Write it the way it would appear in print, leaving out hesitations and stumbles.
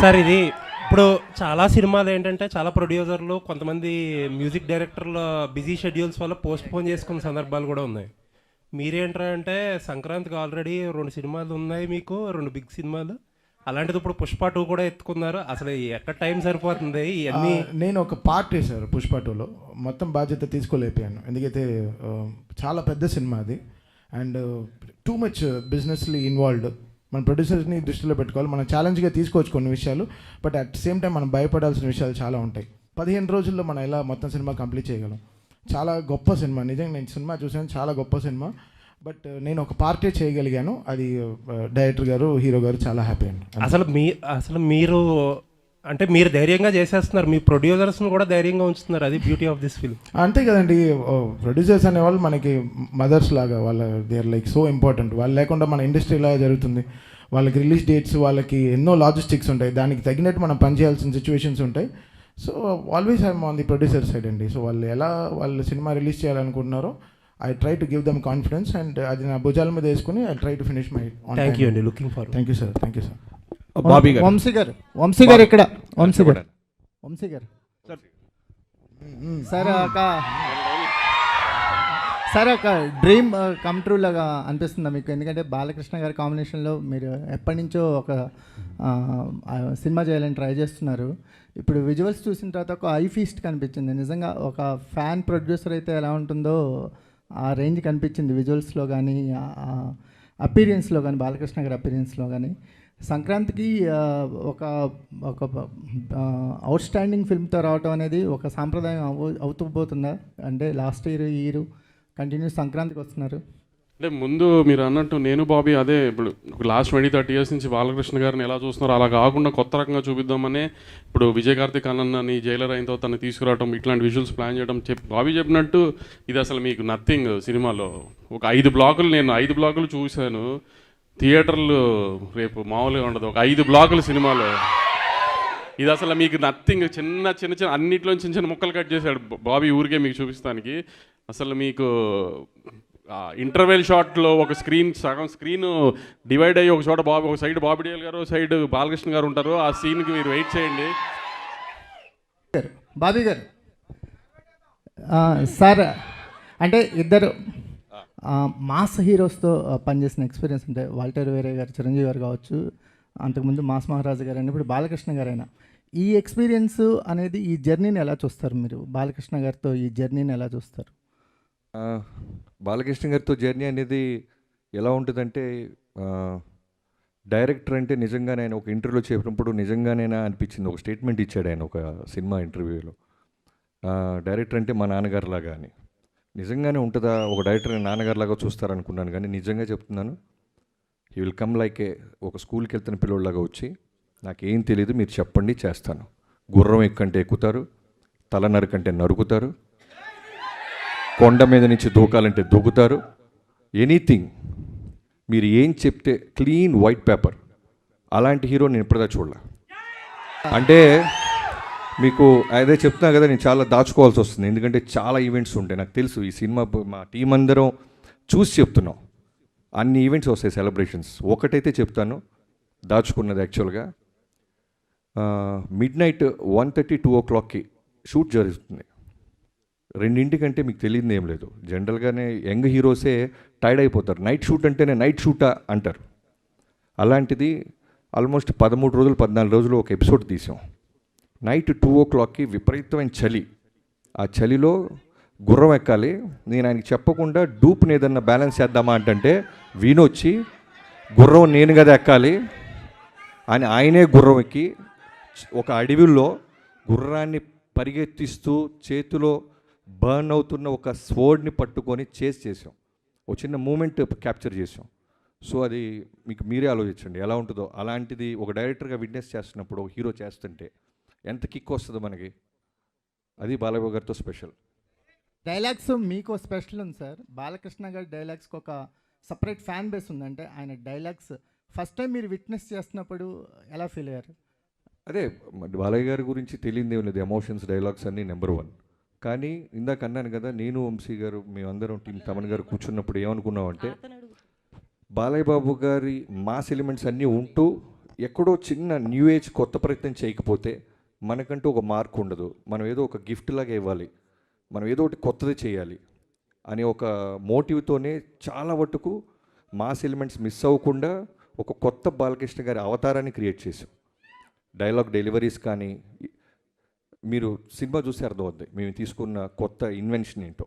Sir ఇది ఇప్పుడు చాలా సినిమాలు ఏంటంటే చాలా ప్రొడ్యూసర్లు కొంతమంది మ్యూజిక్ డైరెక్టర్ల బిజీ షెడ్యూల్స్ వల్ల పోస్ట్ పోన్ చేసుకున్న సందర్భాలు కూడా ఉన్నాయి. మీరేంట్రా అంటే సంక్రాంతికి ఆల్రెడీ 2 సినిమాలు ఉన్నాయి, మీకు 2 బిగ్ సినిమాలు. అలాంటిది ఇప్పుడు పుష్ప 2 కూడా ఎత్తుకున్నారు. అసలు ఎక్కడ టైం సరిపోతుంది ఇవన్నీ? నేను ఒక పార్ట్ వేశారు పుష్ప 2లో, మొత్తం బాధ్యత తీసుకోలేకపోయాను. ఎందుకైతే చాలా పెద్ద సినిమా అది అండ్ టూ మచ్ బిజినెస్లీ ఇన్వాల్వ్డ్. మన ప్రొడ్యూసర్స్ని దృష్టిలో పెట్టుకోవాలి, మనం ఛాలెంజ్గా తీసుకోవచ్చు కొన్ని విషయాలు, బట్ అట్ సేమ్ టైం మనం భయపడాల్సిన విషయాలు చాలా ఉంటాయి. 15 రోజుల్లో మనం ఎలా మొత్తం సినిమా కంప్లీట్ చేయగలం. చాలా గొప్ప సినిమా, నిజంగా నేను సినిమా చూసాను, చాలా గొప్ప సినిమా. బట్ నేను ఒక పార్టీ చేయగలిగాను, అది డైరెక్టర్ గారు, హీరో గారు చాలా హ్యాపీ అండి. అసలు మీరు అంటే మీరు ధైర్యంగా చేసేస్తున్నారు, మీ ప్రొడ్యూసర్స్ని కూడా ధైర్యంగా ఉంచుతున్నారు. అది బ్యూటీ ఆఫ్ దిస్ ఫిల్మ్. అంతే కదండి, ప్రొడ్యూసర్స్ అనేవాళ్ళు మనకి మదర్స్ లాగా, వాళ్ళ they are like so important. వాళ్ళు లేకుండా మన ఇండస్ట్రీ ఇలా జరుగుతుంది. వాళ్ళకి రిలీజ్ డేట్స్, వాళ్ళకి ఎన్నో లాజిస్టిక్స్ ఉంటాయి, దానికి తగినట్టు మనం పనిచేయాల్సిన సిచ్యువేషన్స్ ఉంటాయి. So always I'm on the producer side అండి. సో వాళ్ళు ఎలా వాళ్ళు సినిమా రిలీజ్ చేయాలనుకుంటున్నారో I try to give them confidence and అది నా భుజాల మీద వేసుకుని I try to finish my. Thank you అండి, looking for. Thank you sir, thank you sir. Bobby garu, Vamsi గారు ఇక్కడ, వంశీ గారు సార్ ఒక డ్రీమ్ కమ్ ట్రూ లాగా అనిపిస్తుందా మీకు? ఎందుకంటే బాలకృష్ణ గారి కాంబినేషన్లో మీరు ఎప్పటి నుంచో ఒక సినిమా చేయాలని ట్రై చేస్తున్నారు. ఇప్పుడు విజువల్స్ చూసిన తర్వాత ఒక ఐ ఫీస్ట్ కనిపించింది. నిజంగా ఒక ఫ్యాన్ ప్రొడ్యూసర్ అయితే ఎలా ఉంటుందో ఆ రేంజ్ కనిపించింది విజువల్స్లో కానీ, అపీరియన్స్లో కానీ, బాలకృష్ణ గారి అపీరియన్స్లో కానీ. సంక్రాంతికి ఒక ఒక అవుట్ స్టాండింగ్ ఫిల్మ్తో రావటం అనేది ఒక సాంప్రదాయం అవుతూ పోతుందా? అంటే లాస్ట్ ఇయర్ ఈ ఇయర్ కంటిన్యూస్ సంక్రాంతికి వస్తున్నారు. అంటే ముందు మీరు అన్నట్టు నేను బాబీ అదే ఇప్పుడు లాస్ట్ 20-30 ఇయర్స్ నుంచి బాలకృష్ణ గారిని ఎలా చూస్తున్నారు అలా కాకుండా కొత్త రకంగా చూపిద్దామనే ఇప్పుడు విజయ్ కార్తిక్ అన్నని జైలర్ అయిన తర్వాత తను తీసుకురావడం, ఇట్లాంటి విజువల్స్ ప్లాన్ చేయడం. బాబీ చెప్పినట్టు ఇది అసలు మీకు నథింగ్. సినిమాలో ఒక 5 బ్లాకులు, నేను 5 బ్లాకులు చూశాను. థియేటర్లు రేపు మామూలుగా ఉండదు, ఒక 5 బ్లాకులు సినిమాలో. ఇది అసలు మీకు నథింగ్. చిన్న చిన్న చిన్న అన్నింటిలో చిన్న చిన్న ముక్కలు కట్ చేశాడు బాబీ ఊరికే మీకు చూపిస్తానికి. అసలు మీకు ఇంటర్వెల్ షాట్లో ఒక సగం స్క్రీన్ డివైడ్ అయ్యి ఒక చోట ఒక సైడ్ బాబీ డియోల్ గారు, సైడ్ బాలకృష్ణ గారు ఉంటారు. ఆ సీన్కి మీరు వెయిట్ చేయండి. బాబీ గారు సార్, అంటే ఇద్దరు మాస్ హీరోస్తో పనిచేసిన ఎక్స్పీరియన్స్ అంటే వాల్టర్ వేరే గారు, చిరంజీవి గారు కావచ్చు, అంతకుముందు మాస్ మహారాజు గారు అయినా, ఇప్పుడు బాలకృష్ణ గారైనా, ఈ ఎక్స్పీరియన్స్ అనేది ఈ జర్నీని ఎలా చూస్తారు మీరు? బాలకృష్ణ గారితో ఈ జర్నీని ఎలా చూస్తారు? బాలకృష్ణ గారితో జర్నీ అనేది ఎలా ఉంటుందంటే, డైరెక్టర్ అంటే నిజంగానే ఆయన ఒక ఇంటర్వ్యూలో చెప్పినప్పుడు నిజంగానేనా అనిపించింది. ఒక స్టేట్మెంట్ ఇచ్చాడు ఆయన ఒక సినిమా ఇంటర్వ్యూలో, డైరెక్టర్ అంటే మా నాన్నగారిలాగా అని. నిజంగానే ఉంటుందా? ఒక డైరెక్టర్ నాన్నగారిలాగా చూస్తారనుకున్నాను, కానీ నిజంగా చెప్తున్నాను, హీ విల్ కమ్ లైక్ ఒక స్కూల్కి వెళ్తున్న పిల్లోళ్ళలాగా వచ్చి, నాకేం తెలియదు మీరు చెప్పండి చేస్తాను. గుర్రం ఎక్కంటే ఎక్కుతారు, తల నరకంటే నరుకుతారు, కొండ మీద నుంచి దూకాలంటే దూకుతారు, ఎనీథింగ్ మీరు ఏం చెప్తే క్లీన్ వైట్ పేపర్. అలాంటి హీరో నేను ఇప్పటిదా చూడలే. అంటే మీకు అదే చెప్తున్నా కదా, నేను చాలా దాచుకోవాల్సి వస్తుంది, ఎందుకంటే చాలా ఈవెంట్స్ ఉంటాయి. నాకు తెలుసు ఈ సినిమా మా టీం అందరం చూసి చెప్తున్నాం, అన్ని ఈవెంట్స్ వస్తాయి, సెలబ్రేషన్స్. ఒకటైతే చెప్తాను, దాచుకున్నది యాక్చువల్గా మిడ్నైట్ 1:30-2 o'clockకి షూట్ జరుగుతుంది. 2 మీకు తెలియదు ఏం లేదు. జనరల్గానే యంగ్ హీరోసే టైర్డ్ అయిపోతారు, నైట్ షూట్ అంటేనే నైట్ షూటా అంటారు. అలాంటిది ఆల్మోస్ట్ 13 రోజులు 14 రోజులు ఒక ఎపిసోడ్ తీసాం. నైట్ 2 o'clockకి విపరీతమైన చలి, ఆ చలిలో గుర్రం ఎక్కాలి. నేను ఆయనకి చెప్పకుండా డూప్ని ఏదన్నా బ్యాలెన్స్ చేద్దామా అంటే వీణొచ్చి గుర్రం నేను కదా ఎక్కాలి అని ఆయనే గుర్రం ఎక్కి ఒక అడవిలో గుర్రాన్ని పరిగెత్తిస్తూ చేతిలో బర్న్ అవుతున్న ఒక స్వర్డ్ని పట్టుకొని చేసాం. ఒక చిన్న మూమెంట్ క్యాప్చర్ చేసాం. సో అది మీకు మీరే ఆలోచించండి ఎలా ఉంటుందో. అలాంటిది ఒక డైరెక్టర్గా విట్నెస్ చేస్తున్నప్పుడు ఒక హీరో చేస్తుంటే ఎంత కిక్ వస్తుందో మనకి. అది బాలయ్య గారితో స్పెషల్. డైలాగ్స్ మీకు స్పెషల్ ఉంది సార్. బాలకృష్ణ గారి డైలాగ్స్కి ఒక సపరేట్ ఫ్యాన్ బేస్ ఉంది. అంటే ఆయన డైలాగ్స్ ఫస్ట్ టైం మీరు విట్నెస్ చేస్తున్నప్పుడు ఎలా ఫీల్ అయ్యారు? అదే బాలయ్య గారి గురించి తెలియదు ఏం లేదు, ఎమోషన్స్ డైలాగ్స్ అన్నీ నెంబర్ 1. కానీ ఇందాక అన్నాను కదా, నేను వంశీ గారు మేమందరం టీం తమన్ గారు కూర్చున్నప్పుడు ఏమనుకున్నామంటే, బాలయ్య బాబు గారి మాస్ ఎలిమెంట్స్ అన్నీ ఉంటూ ఎక్కడో చిన్న న్యూ ఏజ్ కొత్త ప్రయత్నం చేయకపోతే మనకంటూ ఒక మార్క్ ఉండదు. మనం ఏదో ఒక గిఫ్ట్ లాగా ఇవ్వాలి, మనం ఏదో ఒకటి కొత్తది చేయాలి అనే ఒక మోటివ్తోనే చాలా మటుకు మాస్ ఎలిమెంట్స్ మిస్ అవ్వకుండా ఒక కొత్త బాలకృష్ణ గారి అవతారాన్ని క్రియేట్ చేసాం. డైలాగ్ డెలివరీస్ కానీ మీరు సినిమా చూస్తే అర్థమవుద్ది మేము తీసుకున్న కొత్త ఇన్వెన్షన్ ఏంటో.